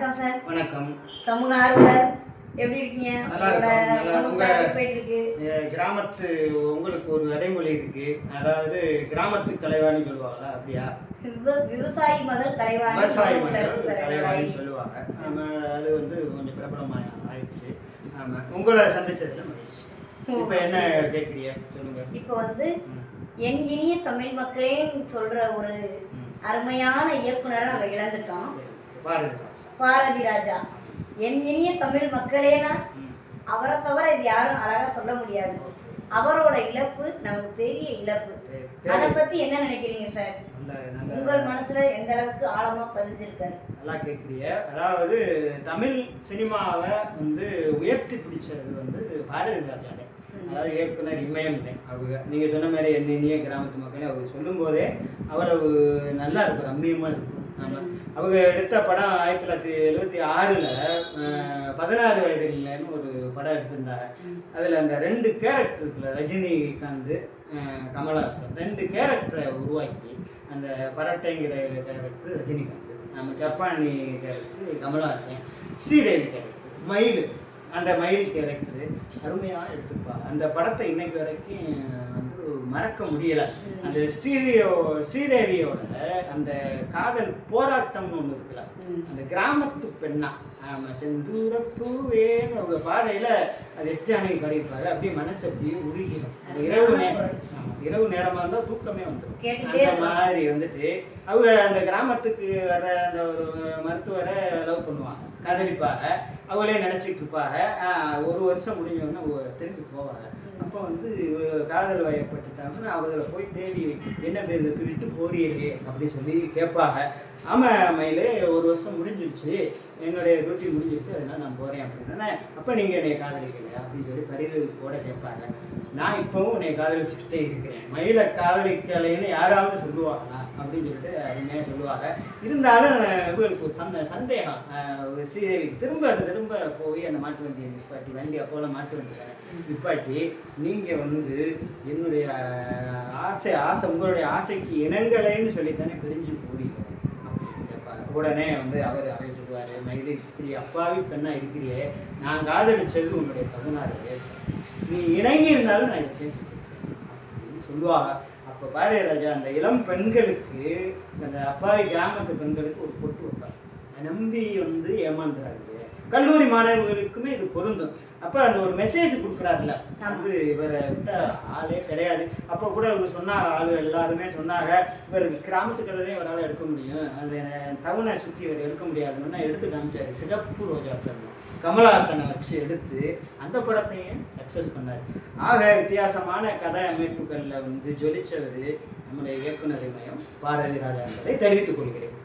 வணக்கம் சார். வணக்கம். சமூக ஆர்வலர் எப்படி இருக்கீங்க? கிராமத்து உங்களுக்கு ஒரு அடைமொழி இருக்கு, அதாவது கிராமத்து கலைவாணி சொல்லுவாங்களா? அப்படியா? விவசாயி மகள் கலைவாணி. விவசாயி மகள் கலைவாணின்னு சொல்லுவாங்க. அது வந்து கொஞ்சம் பிரபலமாக ஆயிடுச்சு. ஆமாம், உங்களை சந்திச்சதுல மகிழ்ச்சி. இப்போ என்ன கேட்குறீங்க சொல்லுங்க. இப்போ வந்து என் இனிய தமிழ் மக்களேன்னு சொல்ற ஒரு அருமையான இயக்குனரை நம்ம இழந்துட்டோம். பாரதி ராஜா. என் இனிய தமிழ் மக்களேனா அவரை தவிர இது யாரும் அழகா சொல்ல முடியாது. அவரோட இழப்பு நமக்கு பெரிய இழப்பு. அதை பத்தி என்ன நினைக்கிறீங்க சார்? உங்கள் மனசுல எந்த அளவுக்கு ஆழமா பதிஞ்சிருக்காரு? நல்லா கேட்குறீங்க. அதாவது தமிழ் சினிமாவை வந்து உயர்த்தி பிடிச்சது வந்து பாரதி ராஜா. அதாவது இயக்குனர் இமயம் தான் அவங்க. நீங்கள் சொன்ன மாதிரி என்னென்னிய கிராமத்து மக்களே அவங்க சொல்லும் போதே அவ்வளவு நல்லா இருக்கும், ரம்மியமாக இருக்கும். ஆமாம், அவங்க எடுத்த படம் 1976 16 வயதில்லைன்னு ஒரு படம் எடுத்திருந்தாங்க. அதில் அந்த 2 கேரக்டர் இருக்குல்ல, ரஜினிகாந்த் கமலஹாசன் 2 கேரக்டரை உருவாக்கி, அந்த பரட்டைங்கிற கேரக்டர் ரஜினிகாந்த், நம்ம ஜப்பானி கேரக்டர் கமலஹாசன், ஸ்ரீதேவி கேரக்டர் மயில், அந்த மயில் கேரக்டரு அருமையாக எடுத்துருப்பாங்க. அந்த படத்தை இன்னைக்கு வரைக்கும் வந்து மறக்க முடியலை. அந்த ஸ்ரீதேவியோட அந்த காதல் போராட்டம்னு ஒன்று இருக்குல்ல, அந்த கிராமத்து பெண்ணா செந்தூர பூவேன்னு அவங்க பாடையில் அது எஸ்ஜானகி பாடியிருப்பாங்க. அப்படியே மனசு அப்படியே உருகிடும். அந்த இரவு நேரமாக இருந்தால் தூக்கமே வந்துடும். அந்த மாதிரி வந்துட்டு அவங்க அந்த கிராமத்துக்கு வர்ற அந்த ஒரு மருத்துவரை லவ் பண்ணுவாங்க, காதலிப்பாக, அவங்களே நினச்சிட்டு இருப்பாங்க. ஒரு வருஷம் முடிஞ்சோடனே திரும்பி போவாங்க. அப்போ வந்து காதல் வயப்பட்டுட்டாங்கன்னா அவங்கள போய் தேடி என்ன பேர் விட்டு போறீங்களே அப்படின்னு சொல்லி கேட்பாங்க. ஆமாம் மயிலே, ஒரு வருஷம் முடிஞ்சிருச்சு, என்னுடைய டியூட்டி முடிஞ்சிருச்சு, அதனால் நான் போகிறேன் அப்படின்னா, அப்போ நீங்கள் என்னை காதலிக்கலையா அப்படின்னு சொல்லி பரிதவிப்போட கேட்பாங்க. நான் இப்போவும் உன்னை காதலிச்சுக்கிட்டே இருக்கிறேன், மயிலை காதலிக்கலைன்னு யாராவது சொல்லுவாங்களா அப்படின்னு சொல்லிட்டு அருமையாக சொல்லுவாங்க. இருந்தாலும் இவங்களுக்கு ஒரு சந்தேகம். ஸ்ரீதேவிக்கு திரும்ப போய் அந்த மாட்டு வண்டியை நிப்பாட்டி, வண்டி அப்போலாம் மாட்டு வண்டி தானே நிப்பாட்டி, நீங்கள் வந்து என்னுடைய ஆசை உங்களுடைய ஆசைக்கு இணங்கலைன்னு சொல்லித்தானே பிரிஞ்சு போறீங்க அப்படின்னு கேட்பாங்க. உடனே வந்து அவர் சொல்லுவார், மயிலை இப்படி அப்பாவி பெண்ணா இருக்கிறியே, நான் காதலிச்சது உன்னுடைய 16 வயசு, நீ இணங்கி இருந்தாலும் நான் எடுத்தேன் அப்படின்னு சொல்லுவாங்க. அப்போ பாரதி ராஜா அந்த இளம் பெண்களுக்கு, அந்த அப்பாவி கிராமத்து பெண்களுக்கு ஒரு பொட்டு வைப்பார். நம்பி வந்து ஏமாந்துறாரு. கல்லூரி மாணவர்களுக்குமே இது பொருந்தும். அப்போ அந்த ஒரு மெசேஜ் கொடுக்குறாருல, வந்து இவரை விட்ட ஆளே கிடையாது. அப்போ கூட இவர் சொன்னாங்க, ஆளு எல்லாருமே சொன்னாங்க, இவருக்கு கிராமத்து கதையே இவரால் எடுக்க முடியும், அந்த டவுனை சுற்றி இவர் எடுக்க முடியாதுன்னா எடுத்து காமிச்சாரு. சிகப்பு ரோஜா கமலஹாசனை வச்சு எடுத்து அந்த படத்தையும் சக்ஸஸ் பண்ணார். ஆக வித்தியாசமான கதை அமைப்புகளில் வந்து ஜொலிச்சவர் நம்முடைய இயக்குனர் இமயம் பாரதி ராஜா என்பதை தெரிவித்துக் கொள்கிறேன்.